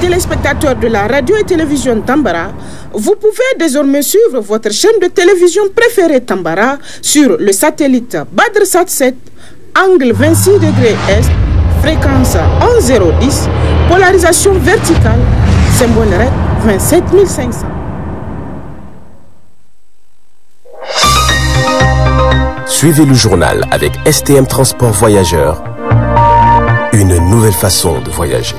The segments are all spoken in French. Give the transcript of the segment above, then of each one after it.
Téléspectateurs de la radio et télévision Tambara, vous pouvez désormais suivre votre chaîne de télévision préférée Tambara sur le satellite BadrSat 7, angle 26 degrés Est, fréquence 11010, polarisation verticale, symbole REC 27500. Suivez le journal avec STM Transport Voyageurs, une nouvelle façon de voyager.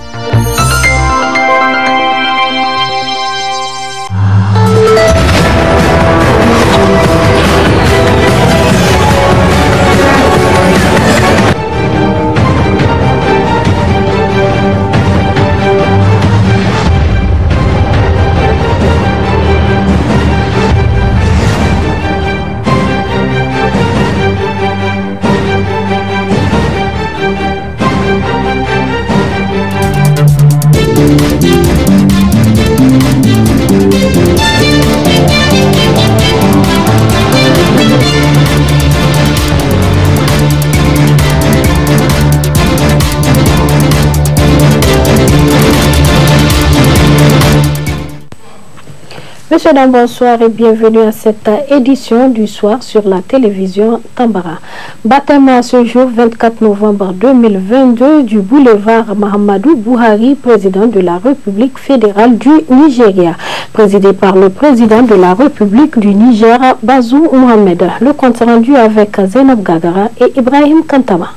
Monsieur, bonsoir et bienvenue à cette édition du soir sur la télévision Tambara. Baptême à ce jour 24 novembre 2022 du boulevard Mahamadou Buhari, président de la République fédérale du Nigeria, présidé par le président de la République du Niger, Bazoum Mohamed. Le compte rendu avec Zainab Gagara et Ibrahim Kantama.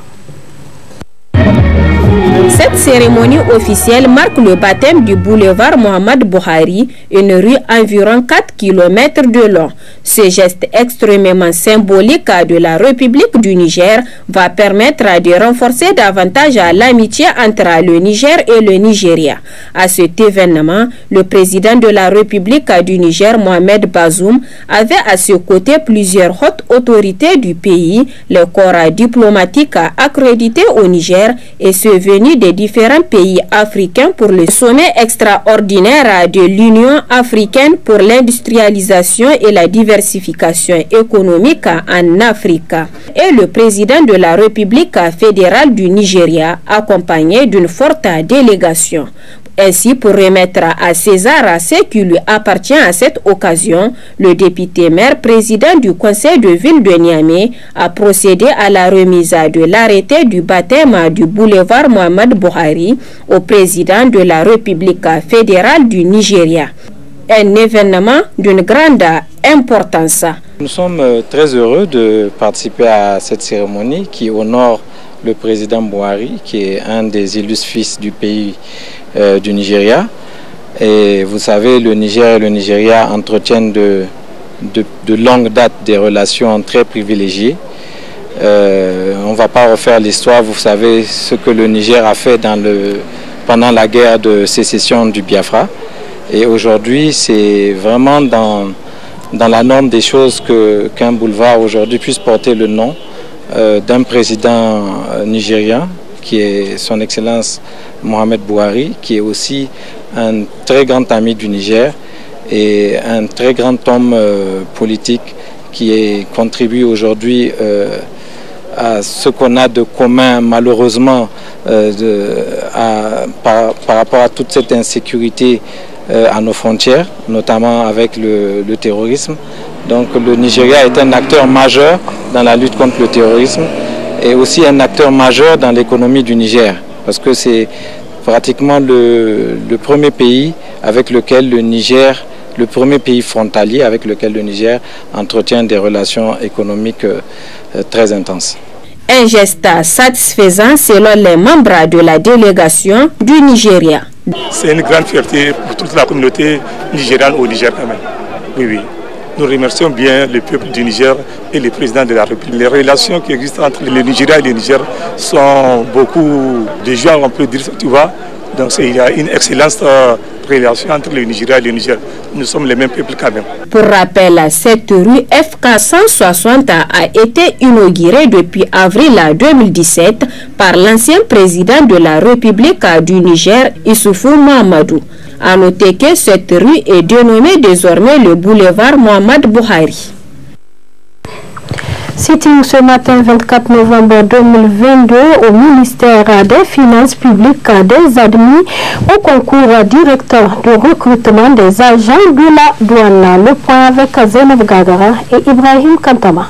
Cette cérémonie officielle marque le baptême du boulevard Mohamed Buhari, une rue environ 4 km de long. Ce geste extrêmement symbolique de la République du Niger va permettre de renforcer davantage l'amitié entre le Niger et le Nigeria. À cet événement, le président de la République du Niger, Mohamed Bazoum, avait à ses côtés plusieurs hautes autorités du pays, le corps diplomatique accrédité au Niger et ceux venus des différents pays africains pour le sommet extraordinaire de l'Union africaine pour l'industrialisation et la diversification économique en Afrique, et le président de la République fédérale du Nigeria, accompagné d'une forte délégation. Ainsi, pour remettre à César ce qui lui appartient à cette occasion, le député maire président du conseil de ville de Niamey a procédé à la remise de l'arrêté du baptême du boulevard Mohamed Buhari au président de la République fédérale du Nigeria. Un événement d'une grande importance. Nous sommes très heureux de participer à cette cérémonie qui honore le président Buhari, qui est un des illustres fils du pays du Nigeria. Et vous savez, le Niger et le Nigeria entretiennent de longue date des relations très privilégiées. On ne va pas refaire l'histoire, vous savez ce que le Niger a fait pendant la guerre de sécession du Biafra. Et aujourd'hui, c'est vraiment dans la norme des choses qu'un boulevard aujourd'hui puisse porter le nom d'un président nigérien, qui est son Excellence Mohamed Buhari, qui est aussi un très grand ami du Niger et un très grand homme politique qui contribue aujourd'hui à ce qu'on a de commun, malheureusement, par rapport à toute cette insécurité à nos frontières, notamment avec le terrorisme. Donc le Nigeria est un acteur majeur dans la lutte contre le terrorisme et aussi un acteur majeur dans l'économie du Niger, parce que c'est pratiquement le premier pays avec lequel le premier pays frontalier avec lequel le Niger entretient des relations économiques très intenses. Un geste satisfaisant selon les membres de la délégation du Nigeria. C'est une grande fierté pour toute la communauté nigériane au Niger quand même. Oui, oui. Nous remercions bien le peuple du Niger et le président de la République. Les relations qui existent entre le Nigeria et le Niger sont beaucoup de joie, on peut dire, tu vois. Donc il y a une excellente relation entre le Nigeria et le Niger. Nous sommes les mêmes peuples quand même. Pour rappel, cette rue FK 160 a été inaugurée depuis avril 2017 par l'ancien président de la République du Niger, Issoufou Mahamadou. A noter que cette rue est dénommée désormais le boulevard Mohamed Buhari. Sitting ce matin 24 novembre 2022 au ministère des Finances publiques des admis au concours directeur de recrutement des agents de la douane. Le point avec Zainab Gagara et Ibrahim Kantama.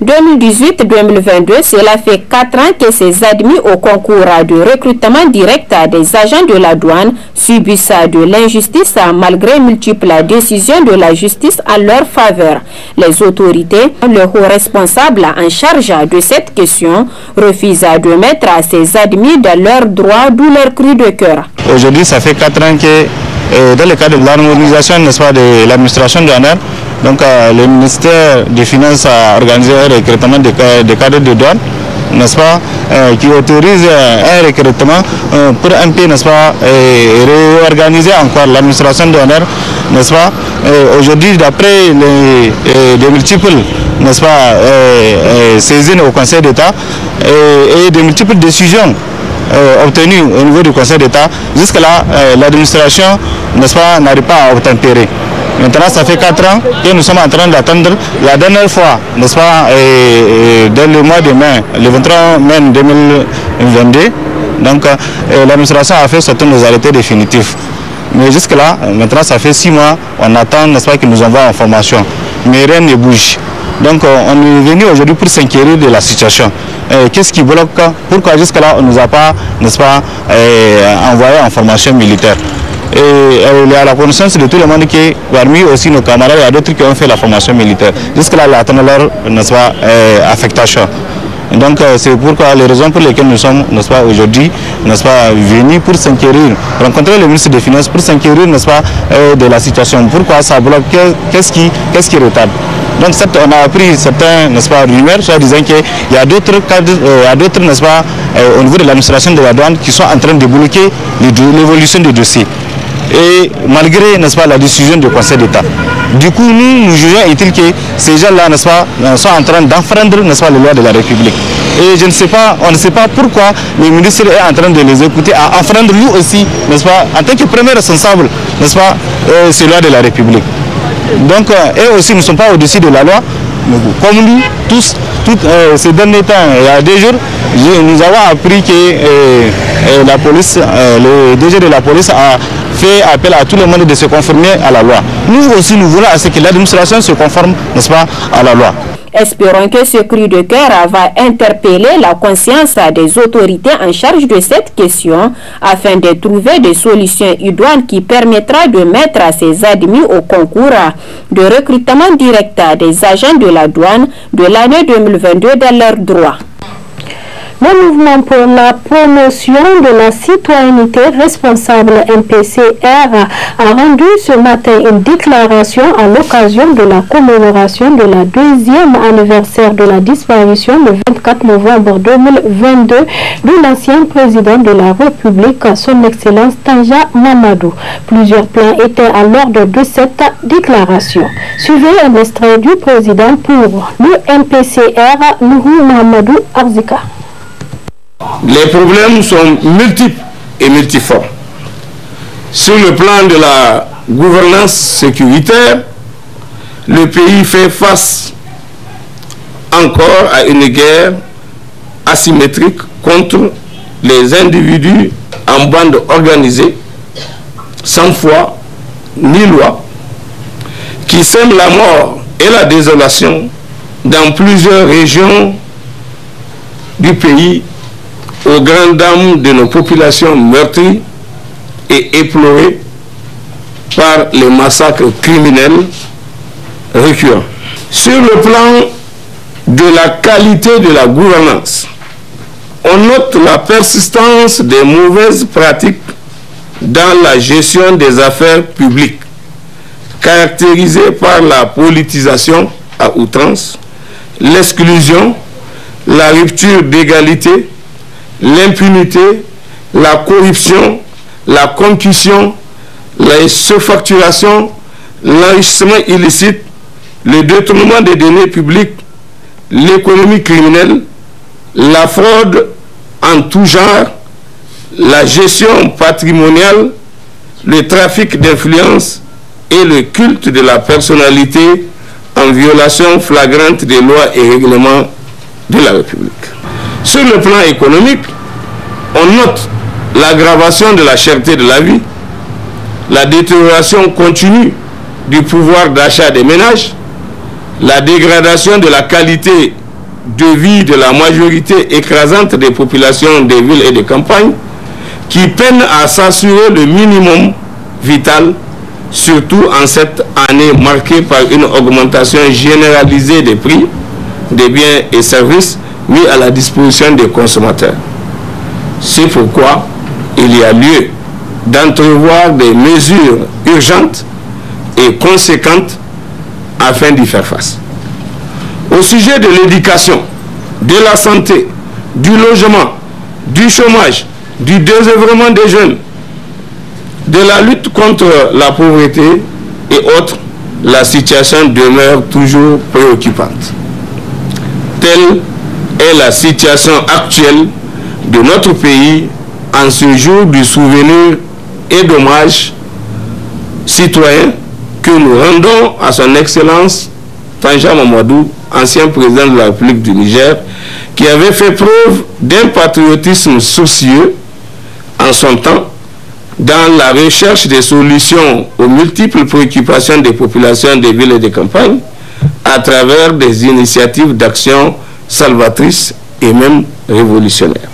2018-2022, cela fait 4 ans que ces admis au concours de recrutement direct des agents de la douane subissent de l'injustice malgré multiples décisions de la justice en leur faveur. Les autorités, le haut responsable en charge de cette question, refusent de mettre ces admis dans leurs droits, d'où leur cri de cœur. Aujourd'hui, ça fait 4 ans que dans le cadre de l'harmonisation, n'est-ce pas, de l'administration douanière, donc le ministère des Finances a organisé un recrutement des cadres de douane, n'est-ce pas, qui autorise un recrutement pour un peu, n'est-ce pas, réorganiser encore l'administration douanière, n'est-ce pas. Aujourd'hui, d'après les multiples, n'est-ce pas, saisines au Conseil d'État et de multiples décisions obtenues au niveau du Conseil d'État, jusque-là, l'administration, n'est-ce pas, n'arrive pas à obtempérer. Maintenant, ça fait 4 ans que nous sommes en train d'attendre. La dernière fois, n'est-ce pas, dans le mois de mai, le 23 mai 2022, donc l'administration a fait sortir nos arrêtés définitifs. Mais jusque-là, maintenant, ça fait 6 mois, on attend, n'est-ce pas, qu'ils nous envoient en formation. Mais rien ne bouge. Donc, on est venu aujourd'hui pour s'inquiéter de la situation. Qu'est-ce qui bloque? Pourquoi jusque-là, on ne nous a pas, n'est-ce pas, envoyé en formation militaire? Et il y a la connaissance de tout le monde qui, parmi aussi nos camarades, il y a d'autres qui ont fait la formation militaire. Jusque-là, ils attendent leur, n'est-ce pas, affectation. Donc, c'est pourquoi les raisons pour lesquelles nous sommes, n'est-ce pas, aujourd'hui, n'est-ce pas, venus pour s'inquiéter, rencontrer le ministre des Finances pour s'inquiéter, n'est-ce pas, de la situation. Pourquoi ça bloque? Qu'est-ce qui retarde? Donc, on a appris certains, n'est-ce pas, rumeurs, soit disant qu'il y a d'autres cadres, n'est-ce pas, au niveau de l'administration de la douane qui sont en train de bloquer l'évolution des dossiers. Et malgré, n'est-ce pas, la décision du Conseil d'État. Du coup, nous jugeons utile que ces gens-là, n'est-ce pas, sont en train d'enfreindre, n'est-ce pas, les lois de la République. Et je ne sais pas, on ne sait pas pourquoi le ministre est en train de les écouter, à enfreindre lui aussi, n'est-ce pas, en tant que premier responsable, n'est-ce pas, ces lois de la République. Donc, eux aussi ne sont pas au-dessus de la loi. Comme nous, tous, ces derniers temps, il y a 2 jours, nous avons appris que la police, le DG de la police a fait appel à tout le monde de se conformer à la loi. Nous aussi, nous voulons à ce que l'administration se conforme, n'est-ce pas, à la loi. Espérons que ce cri de cœur va interpeller la conscience des autorités en charge de cette question afin de trouver des solutions idoines qui permettra de mettre ces admis au concours de recrutement direct des agents de la douane de l'année 2022 dans leurs droits. Le mouvement pour la promotion de la citoyenneté responsable MPCR a rendu ce matin une déclaration à l'occasion de la commémoration de la 2e anniversaire de la disparition le 24 novembre 2022 de l'ancien président de la République, son Excellence Tanja Mamadou. Plusieurs plans étaient à l'ordre de cette déclaration. Suivez un extrait du président pour le MPCR, Nourou Mamadou Arzika. Les problèmes sont multiples et multiformes. Sur le plan de la gouvernance sécuritaire, le pays fait face encore à une guerre asymétrique contre les individus en bande organisée, sans foi ni loi, qui sèment la mort et la désolation dans plusieurs régions du pays, aux grandes dames de nos populations meurtries et éplorées par les massacres criminels récurrents. Sur le plan de la qualité de la gouvernance, on note la persistance des mauvaises pratiques dans la gestion des affaires publiques, caractérisée par la politisation à outrance, l'exclusion, la rupture d'égalité, l'impunité, la corruption, la concussion, la surfacturation, l'enrichissement illicite, le détournement des deniers publics, l'économie criminelle, la fraude en tout genre, la gestion patrimoniale, le trafic d'influence et le culte de la personnalité en violation flagrante des lois et règlements de la République. Sur le plan économique, on note l'aggravation de la cherté de la vie, la détérioration continue du pouvoir d'achat des ménages, la dégradation de la qualité de vie de la majorité écrasante des populations des villes et des campagnes, qui peinent à s'assurer le minimum vital, surtout en cette année marquée par une augmentation généralisée des prix des biens et services mis à la disposition des consommateurs. C'est pourquoi il y a lieu d'entrevoir des mesures urgentes et conséquentes afin d'y faire face. Au sujet de l'éducation, de la santé, du logement, du chômage, du désœuvrement des jeunes, de la lutte contre la pauvreté et autres, la situation demeure toujours préoccupante. Telle est la situation actuelle de notre pays en ce jour du souvenir et d'hommage citoyen que nous rendons à son Excellence Tanja Mamadou, ancien président de la République du Niger, qui avait fait preuve d'un patriotisme soucieux en son temps dans la recherche des solutions aux multiples préoccupations des populations des villes et des campagnes à travers des initiatives d'action salvatrices et même révolutionnaires.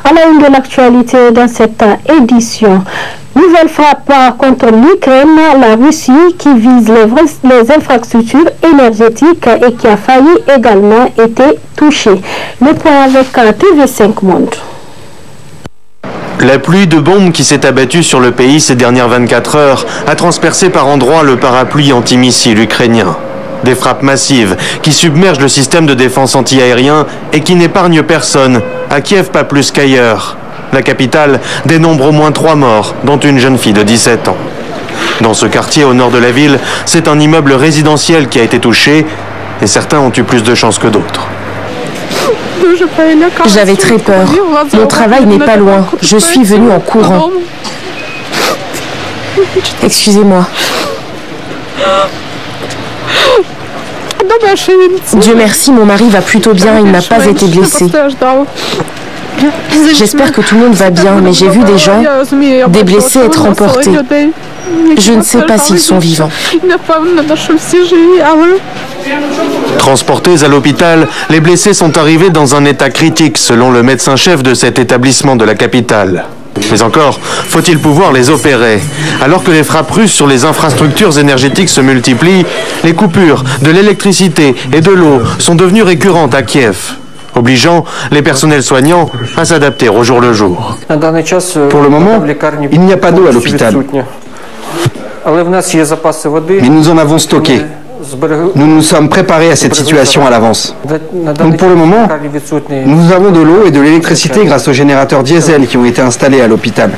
À la une de l'actualité dans cette édition, nouvelle frappe contre l'Ukraine, la Russie qui vise les infrastructures énergétiques et qui a failli également été touchée. Le point avec TV5 Monde. La pluie de bombes qui s'est abattue sur le pays ces dernières 24 heures a transpercé par endroits le parapluie antimissile ukrainien. Des frappes massives qui submergent le système de défense antiaérien et qui n'épargnent personne, à Kiev pas plus qu'ailleurs. La capitale dénombre au moins 3 morts, dont une jeune fille de 17 ans. Dans ce quartier au nord de la ville, c'est un immeuble résidentiel qui a été touché et certains ont eu plus de chance que d'autres. J'avais très peur. Mon travail n'est pas loin. Je suis venue en courant. Excusez-moi. Dieu merci, mon mari va plutôt bien, il n'a pas été blessé. J'espère que tout le monde va bien, mais j'ai vu des gens, des blessés être emportés. Je ne sais pas s'ils sont vivants. Transportés à l'hôpital, les blessés sont arrivés dans un état critique, selon le médecin-chef de cet établissement de la capitale. Mais encore, faut-il pouvoir les opérer? Alors que les frappes russes sur les infrastructures énergétiques se multiplient, les coupures de l'électricité et de l'eau sont devenues récurrentes à Kiev, obligeant les personnels soignants à s'adapter au jour le jour. Pour le moment, il n'y a pas d'eau à l'hôpital. Mais nous en avons stocké. Nous nous sommes préparés à cette situation à l'avance. Donc pour le moment, nous avons de l'eau et de l'électricité grâce aux générateurs diesel qui ont été installés à l'hôpital.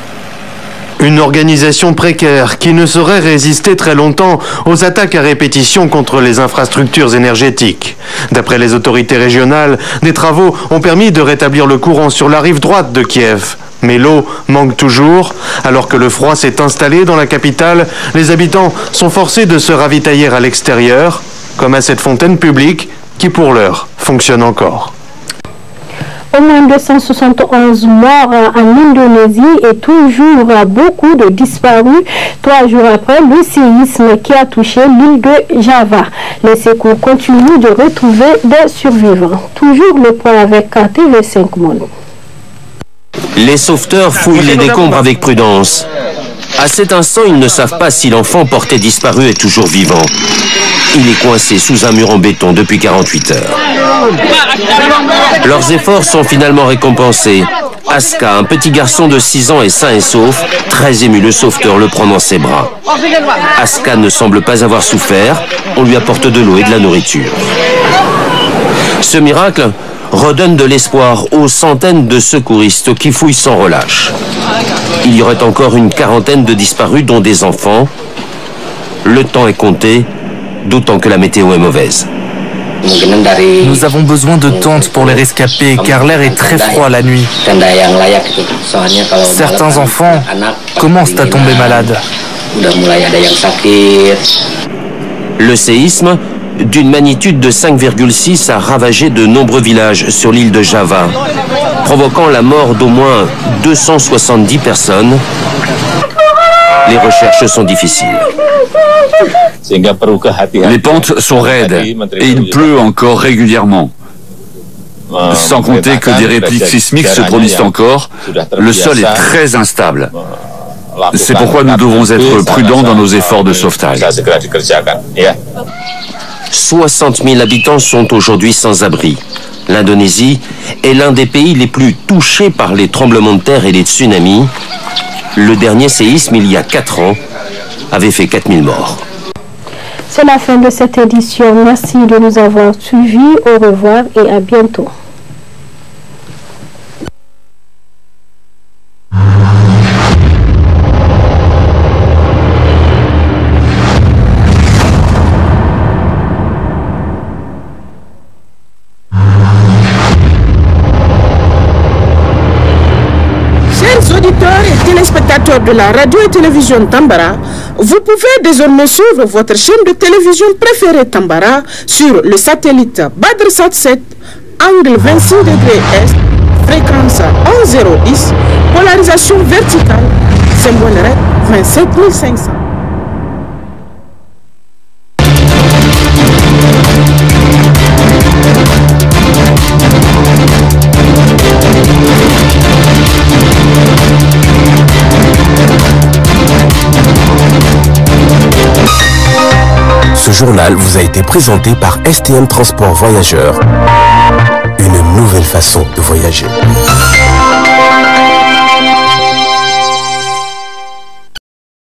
Une organisation précaire qui ne saurait résister très longtemps aux attaques à répétition contre les infrastructures énergétiques. D'après les autorités régionales, des travaux ont permis de rétablir le courant sur la rive droite de Kiev. Mais l'eau manque toujours. Alors que le froid s'est installé dans la capitale, les habitants sont forcés de se ravitailler à l'extérieur, comme à cette fontaine publique qui, pour l'heure, fonctionne encore. Au moins 271 morts en Indonésie et toujours beaucoup de disparus 3 jours après le séisme qui a touché l'île de Java. Les secours continuent de retrouver des survivants. Toujours le point avec TV5 Monde. Les sauveteurs fouillent les décombres avec prudence. À cet instant, ils ne savent pas si l'enfant porté disparu est toujours vivant. Il est coincé sous un mur en béton depuis 48 heures. Leurs efforts sont finalement récompensés. Aska, un petit garçon de 6 ans, est sain et sauf. Très ému, le sauveteur le prend dans ses bras. Aska ne semble pas avoir souffert. On lui apporte de l'eau et de la nourriture. Ce miracle redonne de l'espoir aux centaines de secouristes qui fouillent sans relâche. Il y aurait encore une quarantaine de disparus, dont des enfants. Le temps est compté, d'autant que la météo est mauvaise. Nous avons besoin de tentes pour les rescapés car l'air est très froid la nuit. Certains enfants commencent à tomber malades. Le séisme, d'une magnitude de 5,6, a ravagé de nombreux villages sur l'île de Java, provoquant la mort d'au moins 270 personnes. Les recherches sont difficiles. Les pentes sont raides et il pleut encore régulièrement. Sans compter que des répliques sismiques se produisent encore, le sol est très instable. C'est pourquoi nous devons être prudents dans nos efforts de sauvetage. 60 000 habitants sont aujourd'hui sans abri. L'Indonésie est l'un des pays les plus touchés par les tremblements de terre et les tsunamis. Le dernier séisme, il y a 4 ans, avait fait 4000 morts. C'est la fin de cette édition. Merci de nous avoir suivis. Au revoir et à bientôt. Téléspectateurs de la radio et télévision Tambara, vous pouvez désormais suivre votre chaîne de télévision préférée Tambara sur le satellite BadrSat 7, angle 26 degrés Est, fréquence 11010, polarisation verticale, symbole RED 27500. Ce journal vous a été présenté par STM Transport Voyageurs. Une nouvelle façon de voyager.